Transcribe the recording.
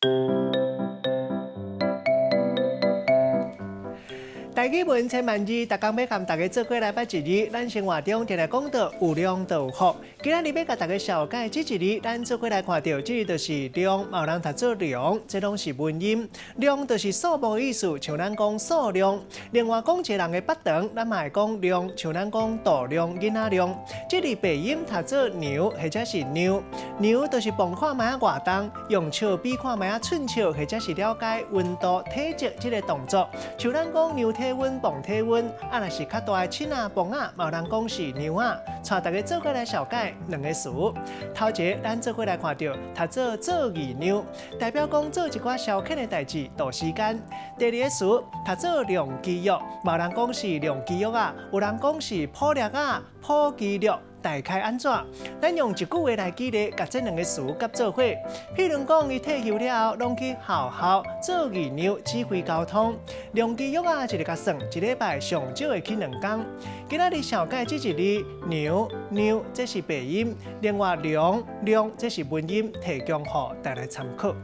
大语文千万字，大家要跟大家做过来捌一字，咱生活中常来讲到有量就有福。今日要甲大家小解这一字，咱做过来看到，这字就是量，嘛有人读做量，这拢是文音。量就是数目的意思，像咱讲数量。另外讲一个人的腹长，咱嘛会讲量，像咱讲度量、囡仔量。这字鼻音读做牛，或者是牛。牛就是磅看卖偌重，用手比看卖寸尺，或者是了解温度、体积这个动作。像咱讲牛体温、磅体温，若是较大的秤啊、磅啊，嘛有人讲是牛啊。带大家做过来小解两个词。头一个咱做过来看到，读做义牛，代表讲做一寡消遣的代志，度时间。第二个词读做量肌肉，嘛有人讲是量肌肉啊，有人讲是破力啊、破肌肉。大概安怎？咱用一句话来举例，甲这两个词夹做伙。譬如讲，伊退休了后，拢去学校做义牛，指挥交通。量肌肉啊，一个甲算，一礼拜上少会去2天。今仔日小解这一字，牛，这是鼻音；另外量，这是文音，提供予大家参考。